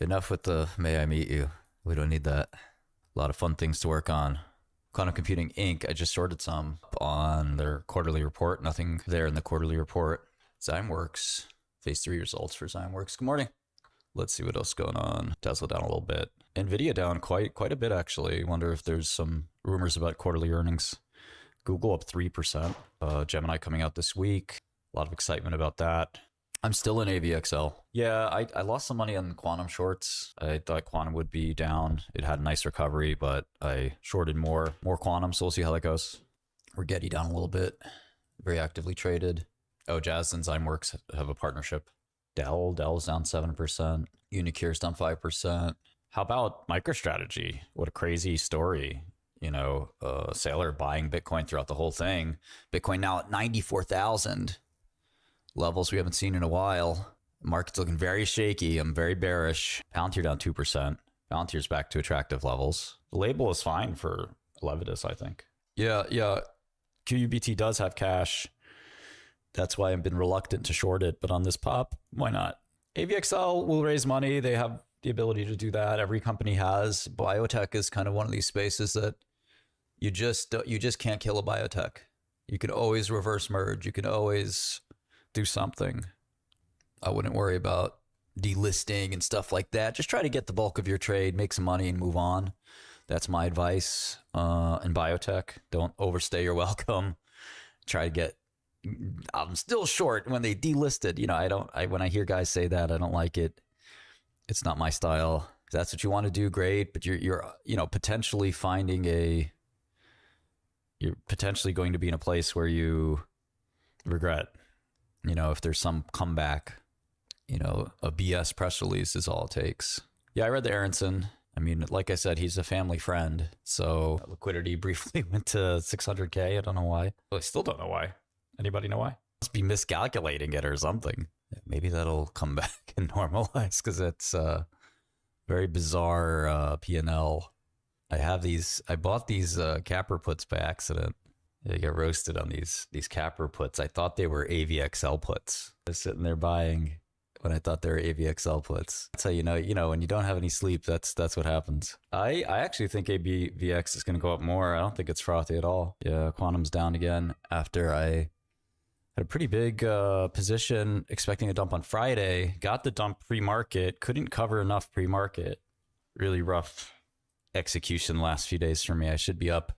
Enough with the may I meet you. We don't need that. A lot of fun things to work on. Quantum Computing Inc. I just shorted some on their quarterly report. Nothing there in the quarterly report. Zymeworks, phase 3 results for Zymeworks. Good morning. Let's see what else is going on. Tesla down a little bit. Nvidia down quite a bit, actually. Wonder if there's some rumors about quarterly earnings. Google up 3%. Gemini coming out this week. A lot of excitement about that. I'm still in AVXL. Yeah, I lost some money on quantum shorts. I thought quantum would be down. It had a nice recovery, but I shorted more quantum, so we'll see how that goes. Rigetti down a little bit. Very actively traded. Oh, Jazz and Zymeworks have a partnership. Dell's down 7%. Unicure's down 5%. How about MicroStrategy? What a crazy story. You know, Saylor buying Bitcoin throughout the whole thing. Bitcoin now at 94,000. Levels we haven't seen in a while. Market's looking very shaky. I'm very bearish. Palantir down 2%. Palantir's back to attractive levels. The label is fine for Levitus, I think. Yeah. QUBT does have cash. That's why I've been reluctant to short it. But on this pop, why not? AVXL will raise money. They have the ability to do that. Every company has. Biotech is kind of one of these spaces that you just can't kill a biotech. You can always reverse merge. You can always do something. I wouldn't worry about delisting and stuff like that. Just try to get the bulk of your trade, make some money and move on. That's my advice. In biotech, don't overstay your welcome. Try to get, I'm still short when they delisted. You know, when I hear guys say that, I don't like it. It's not my style. If that's what you want to do, great. But you're potentially you're potentially going to be in a place where you regret. You know, if there's some comeback, a BS press release is all it takes. Yeah, I read the Aronson. I mean, like I said, he's a family friend. So liquidity briefly went to 600K. I don't know why. I still don't know why. Anybody know why? Must be miscalculating it or something. Maybe that'll come back and normalize because it's a very bizarre P&L. I bought these capper puts by accident. They get roasted on these capper puts. I thought they were AVXL puts. I was sitting there buying when I thought they were AVXL puts. That's how you know when you don't have any sleep, that's what happens. I actually think ABVX is going to go up more. I don't think it's frothy at all. Yeah, quantum's down again after I had a pretty big position expecting a dump on Friday. Got the dump pre-market, couldn't cover enough pre-market. Really rough execution last few days for me. I should be up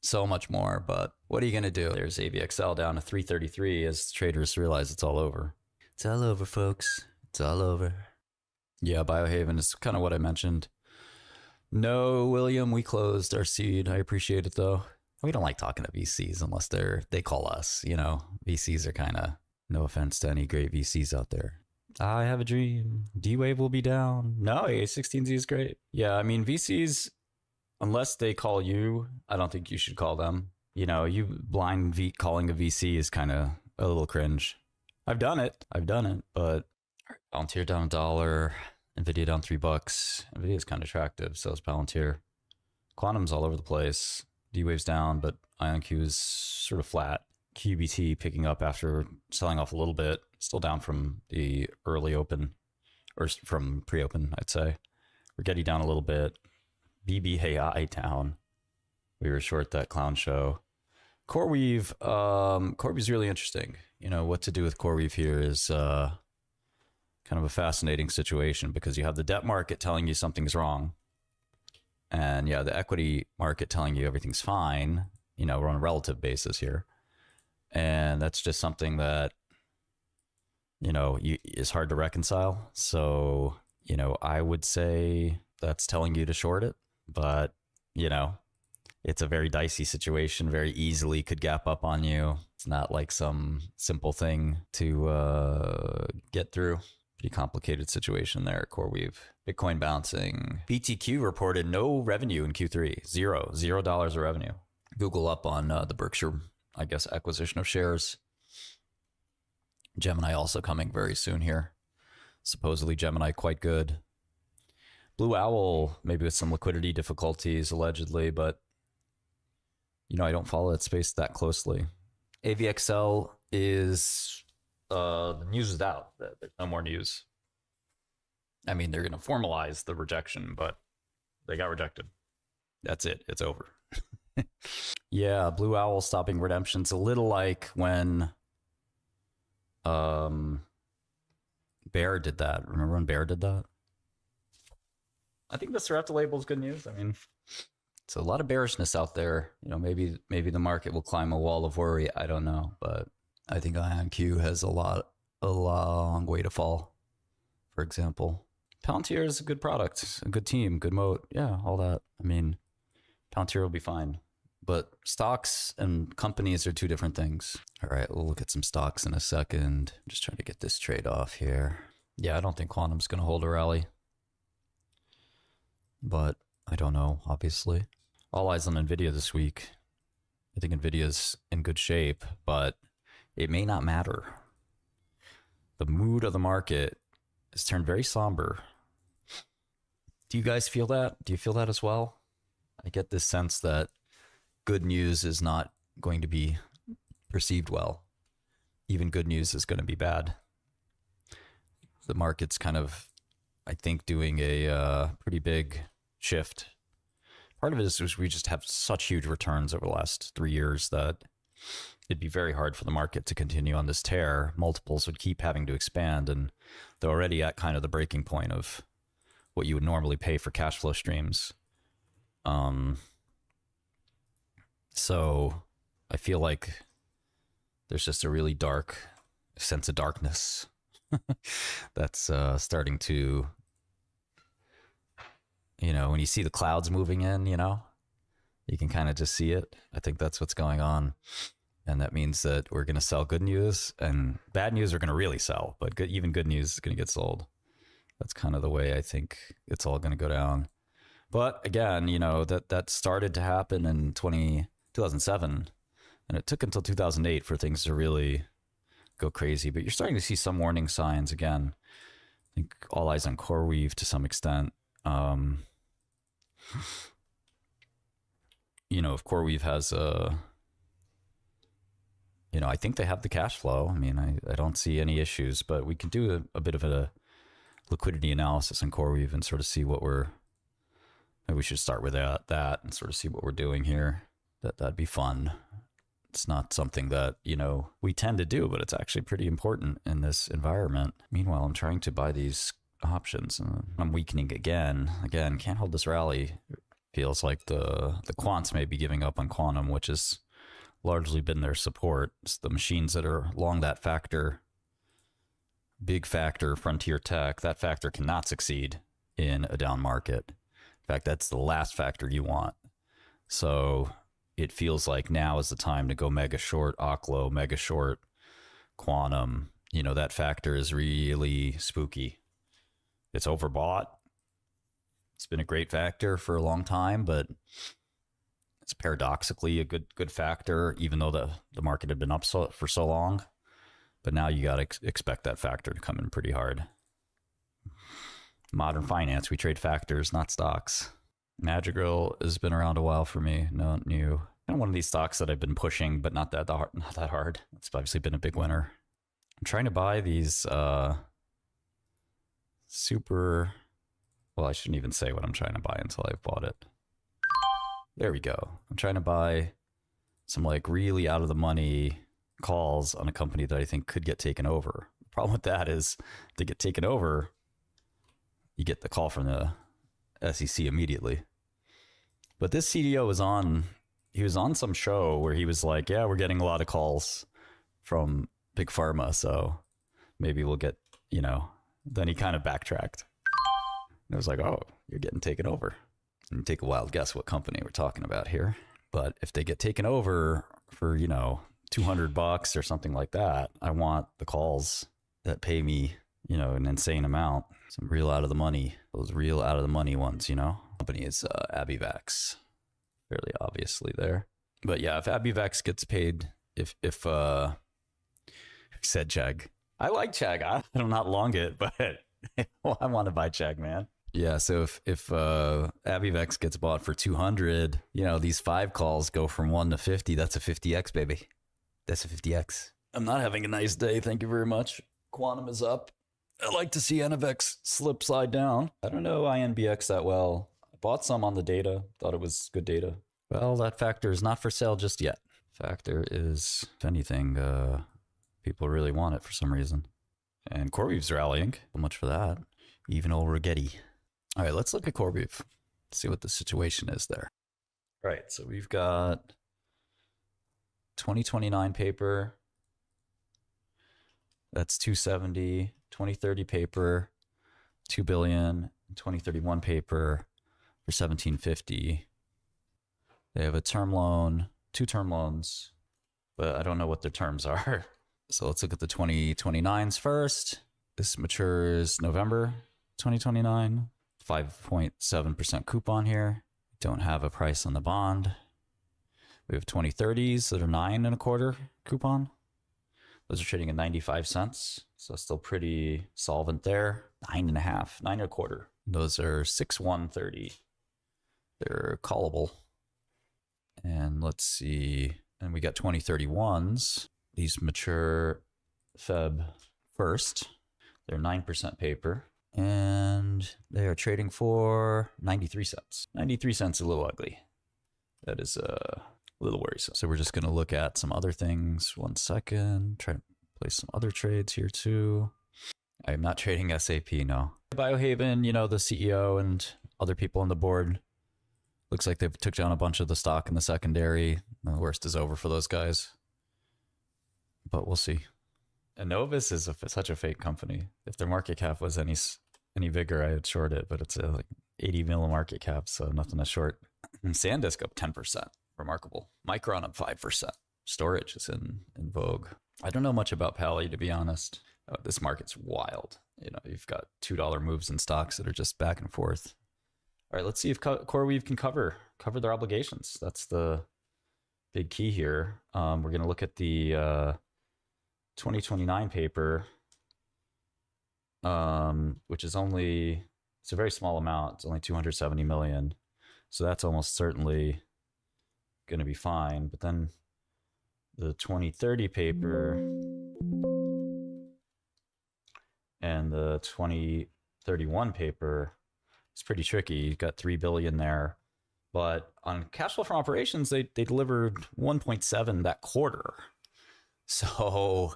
so much more, but what are you going to do? There's AVXL down to 333 as traders realize it's all over. It's all over, folks. It's all over. Yeah, Biohaven is kind of what I mentioned. No, William, we closed our seed. I appreciate it, though. We don't like talking to VCs unless they call us. VCs are kind of, no offense to any great VCs out there. I have a dream. D-Wave will be down. No, A16Z is great. Yeah, I mean, VCs, unless they call you, I don't think you should call them. You blind calling a VC is kind of a little cringe. I've done it, but Palantir down $1, Nvidia down $3. Nvidia is kind of attractive, so is Palantir. Quantum's all over the place. D-Wave's down, but IonQ is sort of flat. QUBT picking up after selling off a little bit, still down from the early open, or from pre-open, I'd say. Rigetti down a little bit. BBAI down. We were short that clown show. CoreWeave. CoreWeave is really interesting. What to do with CoreWeave here is kind of a fascinating situation because you have the debt market telling you something's wrong. And yeah, the equity market telling you everything's fine. We're on a relative basis here. And that's just something that, is hard to reconcile. So, I would say that's telling you to short it. But, it's a very dicey situation, very easily could gap up on you. It's not like some simple thing to get through. Pretty complicated situation there at CoreWeave. Bitcoin bouncing. BTQ reported no revenue in Q3. $0 of revenue. Google up on the Berkshire, I guess, acquisition of shares. Gemini also coming very soon here. Supposedly Gemini quite good. Blue Owl, maybe with some liquidity difficulties, allegedly, but I don't follow that space that closely. AVXL is, the news is out. There's no more news. I mean, they're going to formalize the rejection, but they got rejected. That's it. It's over. Yeah, Blue Owl stopping redemptions. A little like when Bear did that. Remember when Bear did that? I think the Sarepta label is good news. I mean, it's a lot of bearishness out there. You know, maybe the market will climb a wall of worry. I don't know, but I think IonQ has a long way to fall. For example, Palantir is a good product, a good team, good moat. Yeah, all that. I mean, Palantir will be fine. But stocks and companies are two different things. All right, we'll look at some stocks in a second. I'm just trying to get this trade off here. Yeah, I don't think Quantum's going to hold a rally. But I don't know, obviously. All eyes on Nvidia this week. I think Nvidia's in good shape, but it may not matter. The mood of the market has turned very somber. Do you guys feel that? Do you feel that as well? I get this sense that good news is not going to be perceived well. Even good news is going to be bad. The market's kind of, I think, doing a pretty big shift. Part of it is we just have such huge returns over the last 3 years that it'd be very hard for the market to continue on this tear. Multiples would keep having to expand, and they're already at kind of the breaking point of what you would normally pay for cash flow streams. So I feel like there's just a really dark sense of darkness that's starting to, you know, when you see the clouds moving in, you know, you can kind of just see it. I think that's what's going on. And that means that we're going to sell good news, and bad news are going to really sell, but even good news is going to get sold. That's kind of the way I think it's all going to go down. But again, you know, that started to happen in 2007, and it took until 2008 for things to really go crazy. But you're starting to see some warning signs again. I think all eyes on CoreWeave to some extent. You know, if CoreWeave has a, you know, I think they have the cash flow. I mean, I don't see any issues, but we could do a bit of a liquidity analysis in CoreWeave and sort of see what maybe we should start with that and sort of see what we're doing here. That'd be fun. It's not something that, you know, we tend to do, but it's actually pretty important in this environment. Meanwhile, I'm trying to buy these options and I'm weakening again. Can't hold this rally. Feels like the quants may be giving up on quantum, which has largely been their support. It's the machines that are long that factor, big factor, frontier tech. That factor cannot succeed in a down market. In fact, that's the last factor you want. So it feels like now is the time to go mega short OKLO, mega short quantum. You know, that factor is really spooky. It's overbought. It's been a great factor for a long time, but it's paradoxically a good factor, even though the market had been up for so long. But now you got to expect that factor to come in pretty hard. Modern finance, we trade factors, not stocks. Madrigal has been around a while for me. No new. And one of these stocks that I've been pushing, but not that hard. It's obviously been a big winner. I'm trying to buy these super. Well, I shouldn't even say what I'm trying to buy until I've bought it. There we go. I'm trying to buy some like really out of the money calls on a company that I think could get taken over. The problem with that is if they get taken over, you get the call from the SEC immediately. But this CDO was on some show where he was like, yeah, we're getting a lot of calls from big pharma, so maybe we'll get, you know, then he kind of backtracked. And it was like, oh, you're getting taken over. And take a wild guess what company we're talking about here. But if they get taken over for, you know, $200 or something like that, I want the calls that pay me, you know, an insane amount. Some real out of the money, those real out of the money ones, you know. Company is Abivax, fairly obviously there. But yeah, if Abivax gets paid, if said Chag, I like Chag. I'm not long it, but well, I want to buy Chag, man. Yeah, so if Abivax gets bought for 200, you know, these 5 calls go from 1 to 50. That's a 50x, baby. That's a 50x. I'm not having a nice day. Thank you very much. Quantum is up. I like to see NVX slide down. I don't know INBX that well. I bought some on the data, thought it was good data. Well, that factor is not for sale just yet. Factor is, if anything, people really want it for some reason. And CoreWeave's rallying. So much for that. Even old Rigetti. All right, let's look at CoreWeave. See what the situation is there. All right, so we've got 2029 paper. That's 270. 2030 paper, 2 billion. 2031 paper for 1750. They have a term loan, 2 term loans, but I don't know what their terms are. So let's look at the 2029s first. This matures November 2029. 5.7% coupon here. Don't have a price on the bond. We have 2030s that are 9.25 coupon. Those are trading at 95 cents. So still pretty solvent there. 9.5, 9.25. Those are 6/130. They're callable. And let's see. And we got 2031s. These mature Feb 1st. They're 9% paper. And they are trading for 93 cents. 93 cents is a little ugly. That is a little worrisome. So we're just going to look at some other things. 1 second. Try to place some other trades here too. I am not trading SAP, no. Biohaven, you know, the CEO and other people on the board. Looks like they've took down a bunch of the stock in the secondary. The worst is over for those guys. But we'll see. Innovis is such a fake company. If their market cap was any bigger, I would short it, but it's like 80 mil market cap, so nothing to short. And SanDisk up 10%. Remarkable. Micron up 5%. Storage is in vogue. I don't know much about Pally, to be honest. This market's wild. You know, you've got $2 moves in stocks that are just back and forth. All right, let's see if CoreWeave can cover their obligations. That's the big key here. We're going to look at the 2029 paper, which is it's a very small amount. It's only 270 million. So that's almost certainly going to be fine. But then the 2030 paper and the 2031 paper is pretty tricky. You got 3 billion there. But on cash flow from operations, they delivered 1.7 that quarter. So,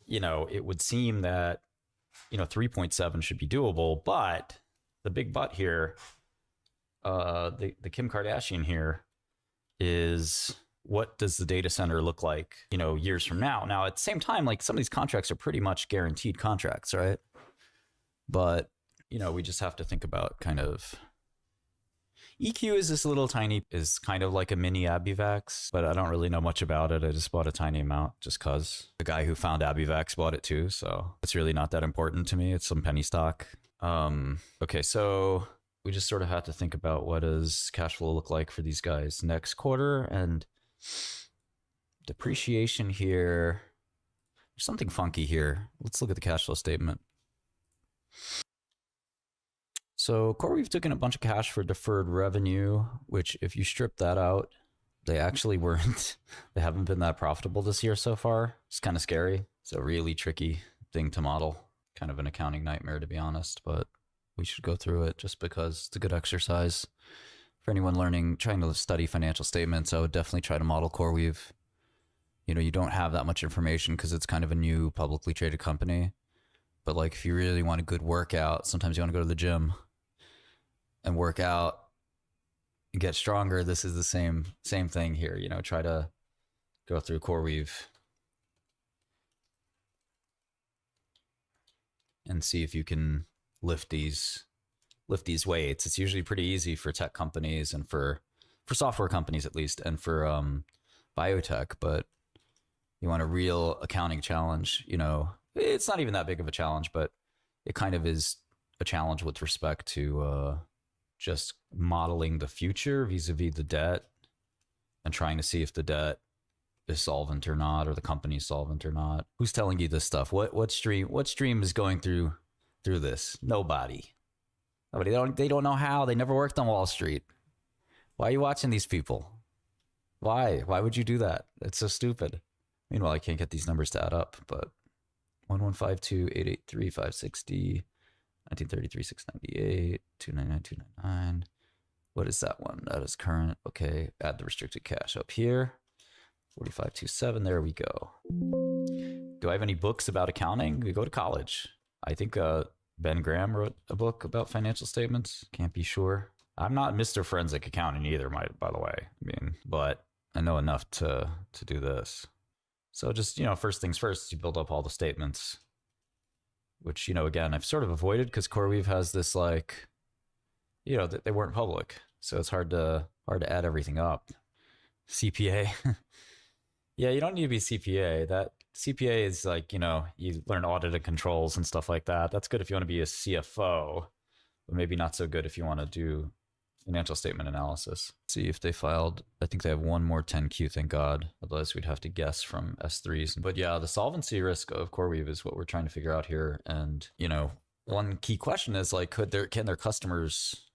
you know, it would seem that, you know, 3.7 should be doable. But the big but here, the Kim Kardashian here is, what does the data center look like, you know, years from now? Now, at the same time, like, some of these contracts are pretty much guaranteed contracts, right? But, you know, we just have to think about kind of, EQ is this little tiny, is kind of like a mini Abivax, but I don't really know much about it. I just bought a tiny amount just because the guy who found Abivax bought it too. So it's really not that important to me. It's some penny stock. Okay, so we just sort of have to think about, what does cash flow look like for these guys next quarter, and depreciation here. There's something funky here. Let's look at the cash flow statement. So CoreWeave took in a bunch of cash for deferred revenue, which if you strip that out, they actually weren't, they haven't been that profitable this year so far. It's kind of scary. It's a really tricky thing to model. Kind of an accounting nightmare, to be honest, but we should go through it just because it's a good exercise. For anyone trying to study financial statements, I would definitely try to model CoreWeave. You know, you don't have that much information because it's kind of a new publicly traded company. But like, if you really want a good workout, sometimes you want to go to the gym and work out and get stronger. This is the same thing here. You know, try to go through CoreWeave and see if you can lift these weights. It's usually pretty easy for tech companies and for software companies at least, and for biotech. But you want a real accounting challenge, you know, it's not even that big of a challenge, but it kind of is a challenge with respect to just modeling the future vis-a-vis the debt and trying to see if the debt is solvent or not, or the company's solvent or not. Who's telling you this stuff? What stream is going through this? Nobody. They don't know how. They never worked on Wall Street. Why are you watching these people? Why would you do that? It's so stupid. Meanwhile, I can't get these numbers to add up, but 1152883 560 1933 698 299 299. What is that one? That is current. Okay, add the restricted cash up here. 4527. There we go. Do I have any books about accounting? We go to college. I think Ben Graham wrote a book about financial statements. Can't be sure. I'm not Mr. Forensic Accounting either, by the way. I mean, but I know enough to do this. So just, you know, first things first, you build up all the statements, which, you know, again, I've sort of avoided because CoreWeave has this, like, you know, they weren't public. So it's hard to add everything up. CPA. Yeah, you don't need to be CPA. That CPA is like, you know, you learn audit and controls and stuff like that. That's good if you want to be a CFO, but maybe not so good if you want to do financial statement analysis. See if they filed. I think they have one more 10Q, thank God. Otherwise, we'd have to guess from S3s. But yeah, the solvency risk of CoreWeave is what we're trying to figure out here. And, you know, one key question is like, can their customers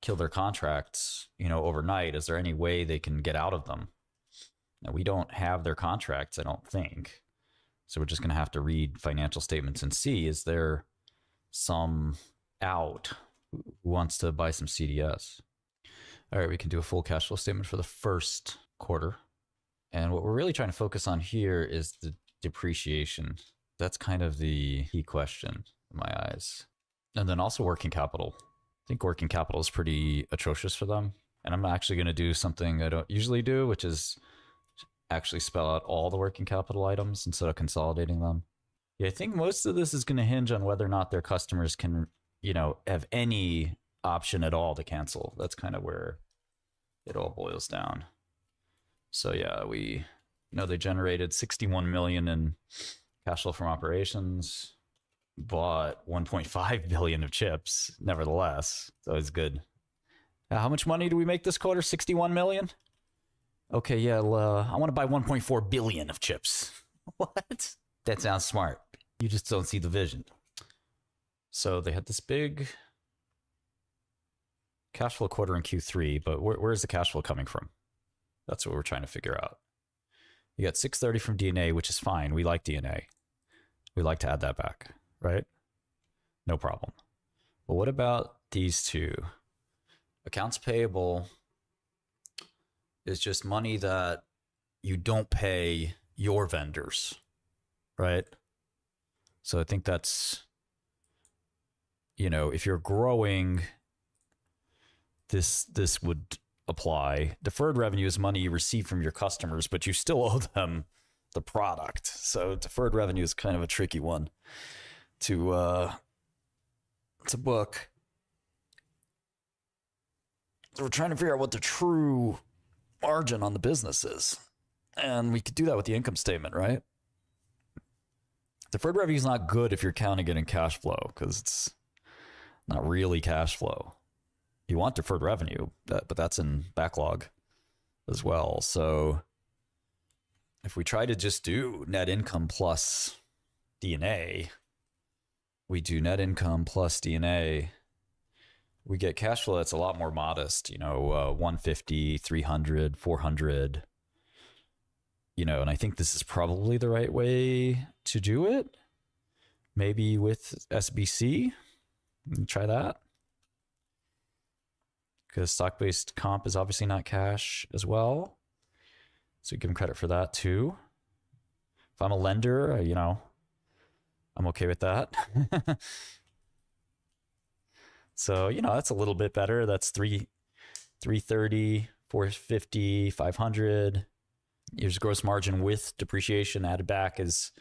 kill their contracts, you know, overnight? Is there any way they can get out of them? Now, we don't have their contracts, I don't think. So we're just going to have to read financial statements and see, is there some out who wants to buy some CDS? All right, we can do a full cash flow statement for the first quarter. And what we're really trying to focus on here is the depreciation. That's kind of the key question in my eyes. And then also working capital. I think working capital is pretty atrocious for them. And I'm actually going to do something I don't usually do, which is actually spell out all the working capital items instead of consolidating them. Yeah, I think most of this is going to hinge on whether or not their customers can, you know, have any option at all to cancel. That's kind of where it all boils down. So yeah, you know, they generated 61 million in cash flow from operations, bought 1.5 billion of chips, nevertheless. So it's good. How much money do we make this quarter? 61 million? Okay, yeah, I want to buy 1.4 billion of chips. What? That sounds smart. You just don't see the vision. So they had this big cash flow quarter in Q3, but where's the cash flow coming from? That's what we're trying to figure out. You got 630 from DNA, which is fine. We like DNA. We like to add that back, right? No problem. But what about these two? Accounts payable is just money that you don't pay your vendors, right? So I think that's, you know, if you're growing, this would apply. Deferred revenue is money you receive from your customers, but you still owe them the product. So deferred revenue is kind of a tricky one to book. So we're trying to figure out what the true margin on the business is. And we could do that with the income statement, right? Deferred revenue is not good if you're counting it in cash flow because it's not really cash flow. You want deferred revenue, but that's in backlog as well. So if we try to just do net income plus DNA, we do net income plus DNA, we get cash flow that's a lot more modest, you know, 150, 300, 400, you know, and I think this is probably the right way to do it. Maybe with SBC, try that. Because stock-based comp is obviously not cash as well. So give them credit for that too. If I'm a lender, you know, I'm okay with that. So, you know, that's a little bit better. That's 330, 450, 500. Here's gross margin with depreciation added back is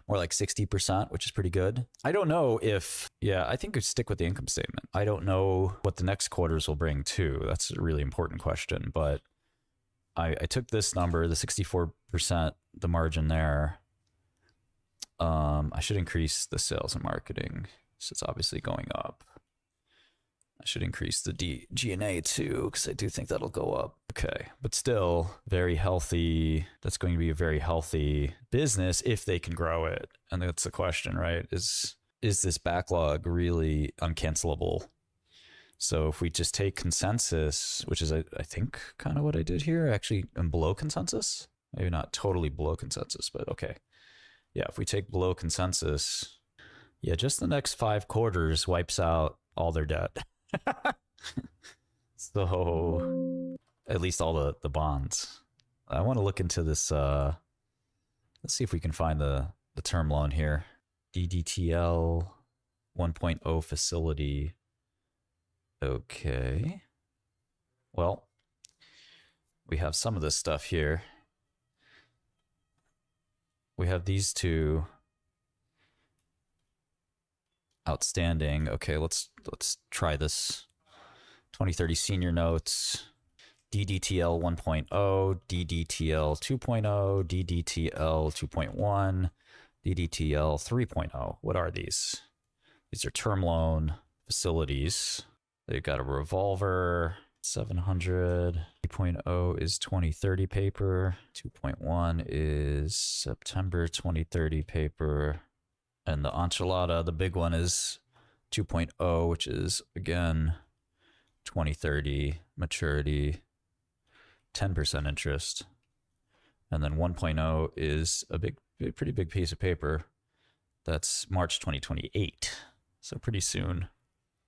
more like 60%, which is pretty good. I don't know if, yeah, I think we stick with the income statement. I don't know what the next quarters will bring too. That's a really important question. But I took this number, the 64%, the margin there. I should increase the sales and marketing. So it's obviously going up. I should increase the G&A too, because I do think that'll go up. Okay, but still very healthy. That's going to be a very healthy business if they can grow it. And that's the question, right? Is this backlog really uncancelable? So if we just take consensus, which is, I think, kind of what I did here. Actually, I'm below consensus. Maybe not totally below consensus, but okay. Yeah, if we take below consensus, yeah, just the next 5 quarters wipes out all their debt. So at least all the bonds. I want to look into this. Let's see if we can find the term loan here. DDTL 1.0 facility. Okay. Well, we have some of this stuff here. We have these two outstanding. Okay, let's try this. 2030 senior notes. DDTL 1.0, DDTL 2.0, DDTL 2.1, DDTL 3.0. What are these? These are term loan facilities. They've got a revolver, 700. 3.0 is 2030 paper. 2.1 is September 2030 paper. And the enchilada, the big one, is 2.0, which is, again, 2030 maturity, 10% interest. And then 1.0 is a pretty big piece of paper. That's March 2028. So pretty soon.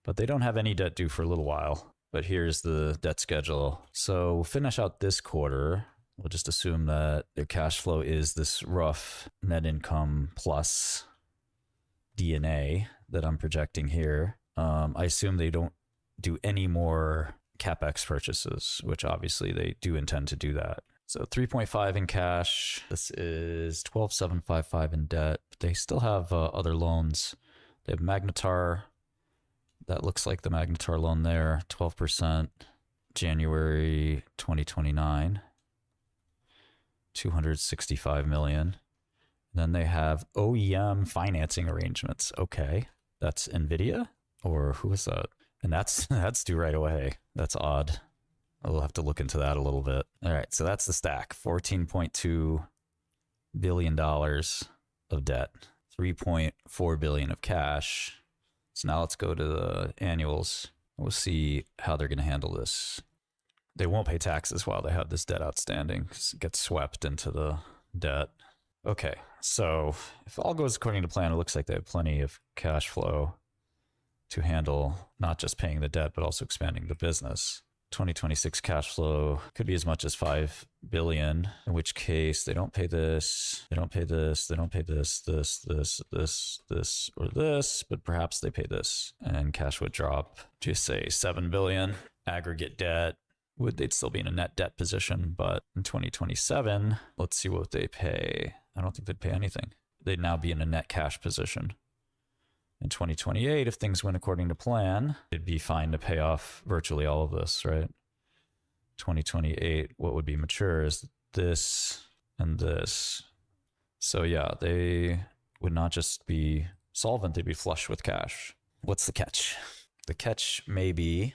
But they don't have any debt due for a little while. But here's the debt schedule. So we'll finish out this quarter. We'll just assume that their cash flow is this rough net income plus D&A that I'm projecting here. I assume they don't do any more capex purchases, which obviously they do intend to do that. So 3.5 in cash. This is 12,755 in debt. They still have other loans. They have Magnetar. That looks like the Magnetar loan there, 12%, January 2029, 265 million. Then they have OEM financing arrangements. Okay, that's Nvidia, or who is that? And that's due right away. That's odd. I'll have to look into that a little bit. All right, so that's the stack. $14.2 billion of debt, $3.4 billion of cash. So now let's go to the annuals. We'll see how they're going to handle this. They won't pay taxes while they have this debt outstanding, because it gets swept into the debt. Okay, so if all goes according to plan, it looks like they have plenty of cash flow to handle not just paying the debt, but also expanding the business. 2026 cash flow could be as much as $5 billion, in which case they don't pay this, they don't pay this, they don't pay this, or this, but perhaps they pay this, and cash would drop to say $7 billion. Aggregate debt, they'd still be in a net debt position, but in 2027, let's see what they pay. I don't think they'd pay anything. They'd now be in a net cash position. In 2028, if things went according to plan, it'd be fine to pay off virtually all of this, right? 2028, what would be mature is this and this. So yeah, they would not just be solvent, they'd be flush with cash. What's the catch? The catch maybe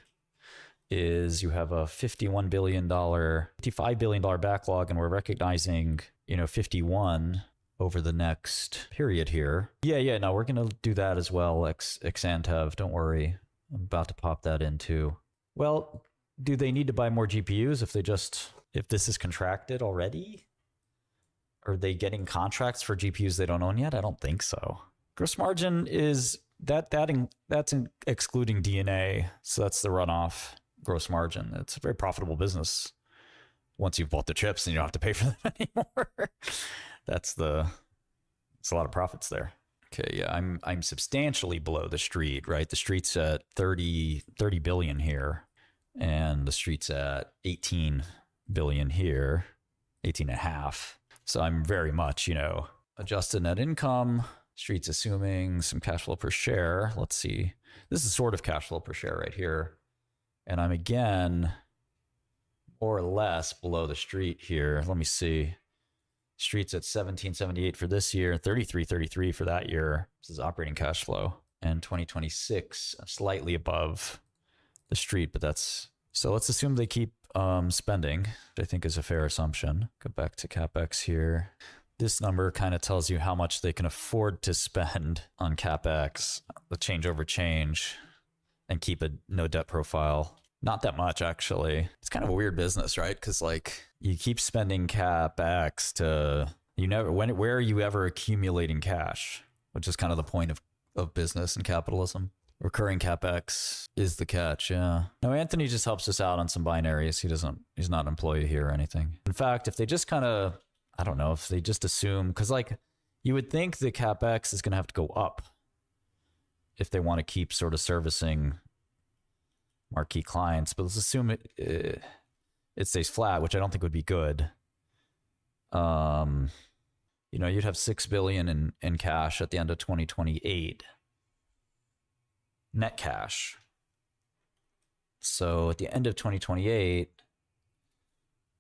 is you have a $51 billion, $55 billion backlog, and we're recognizing, 51 over the next period here. Yeah, no, we're going to do that as well, 𝗥𝗡𝗢, don't worry. I'm about to pop that into. Well, do they need to buy more GPUs if this is contracted already? Are they getting contracts for GPUs they don't own yet? I don't think so. Gross margin is, that's excluding D&A, so that's the runoff gross margin. It's a very profitable business once you've bought the chips and you don't have to pay for them anymore. It's a lot of profits there. Okay, yeah, I'm substantially below the street, right? The street's at 30 billion here, and the street's at 18 billion here, 18 and a half. So I'm very much, adjusted net income. Street's assuming some cash flow per share. Let's see. This is sort of cash flow per share right here. And I'm again more or less below the street here. Let me see. Street's at 1778 for this year, 3333 for that year. This is operating cash flow. And 2026, slightly above the street, but that's... So let's assume they keep spending, which I think is a fair assumption. Go back to capex here. This number kind of tells you how much they can afford to spend on capex, the change over change, and keep a no debt profile. Not that much, actually. It's kind of a weird business, right? Because you keep spending capex to You never, where are you ever accumulating cash? Which is kind of the point of business and capitalism. Recurring capex is the catch, yeah. No, Anthony just helps us out on some binaries. He's not an employee here or anything. In fact, if they just kind of, I don't know, if they just assume, because like you would think the capex is going to have to go up if they want to keep sort of servicing marquee clients, but let's assume it stays flat, which I don't think would be good. You know, you'd have $6 billion in cash at the end of 2028. Net cash. So at the end of 2028,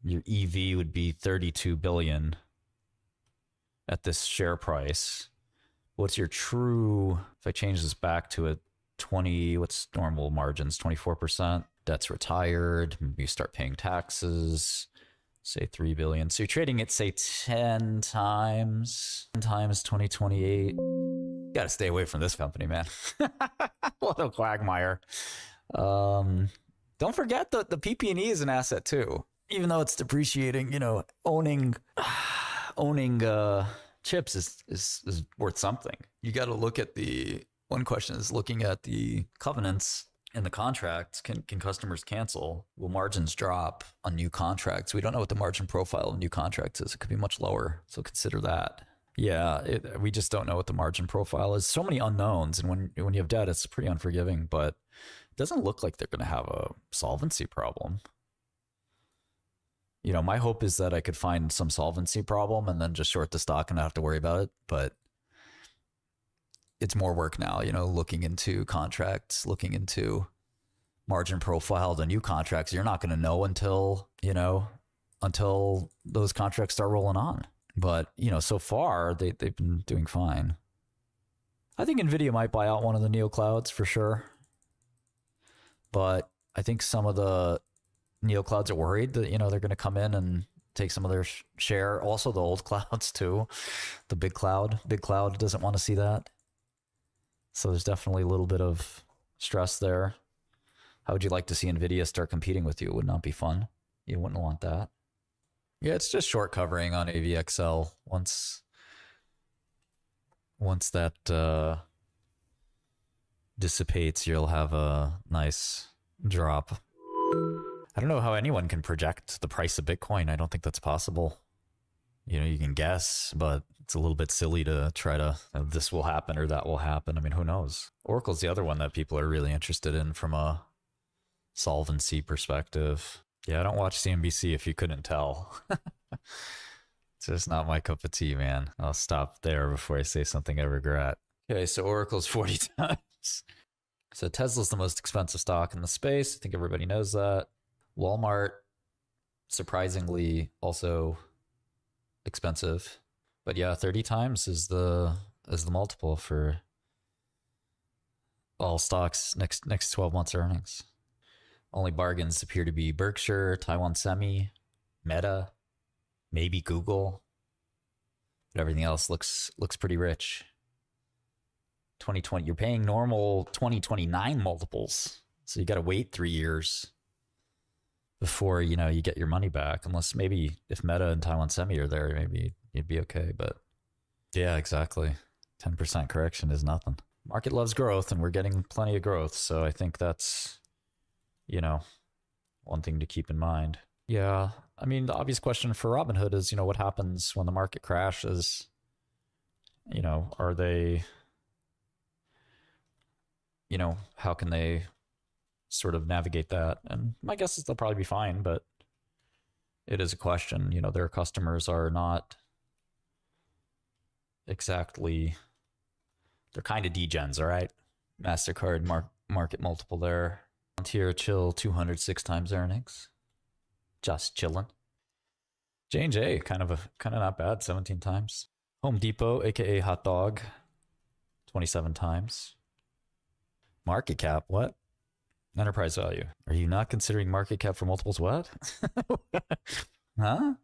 your EV would be 32 billion at this share price. What's your true, if I change this back to a 20, what's normal margins? 24%. Debt's retired. Maybe you start paying taxes. Say 3 billion. So you're trading it, say 10 times 2028. Got to stay away from this company, man. What a quagmire. Don't forget the PP&E is an asset too. Even though it's depreciating, you know, owning chips is worth something. You got to look at one question is looking at the covenants in the contract. Can customers cancel? Will margins drop on new contracts? We don't know what the margin profile of new contracts is. It could be much lower. So consider that. Yeah, we just don't know what the margin profile is. So many unknowns. And when you have debt, it's pretty unforgiving, but it doesn't look like they're going to have a solvency problem. You know, my hope is that I could find some solvency problem and then just short the stock and not have to worry about it. But it's more work now, you know, looking into contracts, looking into margin profile, the new contracts. You're not going to know until those contracts start rolling on. But, you know, so far they've been doing fine. I think Nvidia might buy out one of the neoclouds for sure. But I think some of the neoclouds are worried that, you know, they're going to come in and take some of their share. Also the old clouds too. The big cloud doesn't want to see that. So there's definitely a little bit of stress there. How would you like to see Nvidia start competing with you? It would not be fun. You wouldn't want that. Yeah, it's just short covering on AVXL. Once that dissipates, you'll have a nice drop. I don't know how anyone can project the price of Bitcoin. I don't think that's possible. You know, you can guess, but it's a little bit silly to try to, this will happen or that will happen. I mean, who knows? Oracle's the other one that people are really interested in from a solvency perspective. Yeah, I don't watch CNBC if you couldn't tell. It's just not my cup of tea, man. I'll stop there before I say something I regret. Okay, so Oracle's 40 times. So Tesla's the most expensive stock in the space. I think everybody knows that. Walmart, surprisingly, also expensive. But yeah, 30 times is the multiple for all stocks next 12 months earnings. Only bargains appear to be Berkshire, Taiwan Semi, Meta, maybe Google. But everything else looks pretty rich. 2020, you're paying normal 2029 multiples. So you got to wait 3 years before, you know, you get your money back. Unless maybe if Meta and Taiwan Semi are there, maybe you'd be okay. But yeah, exactly. 10% correction is nothing. Market loves growth and we're getting plenty of growth. So I think that's, you know, one thing to keep in mind. Yeah. I mean, the obvious question for Robinhood is, you know, what happens when the market crashes? You know, are they, you know, how can they sort of navigate that? And my guess is they'll probably be fine, but it is a question. You know, their customers are not exactly, they're kind of degens, all right? MasterCard market multiple there. Frontier chill 206 times earnings. Just chilling. J&J, kind of not bad, 17 times. Home Depot, aka Hot Dog, 27 times. Market cap, what? Enterprise value. Are you not considering market cap for multiples? What? Huh?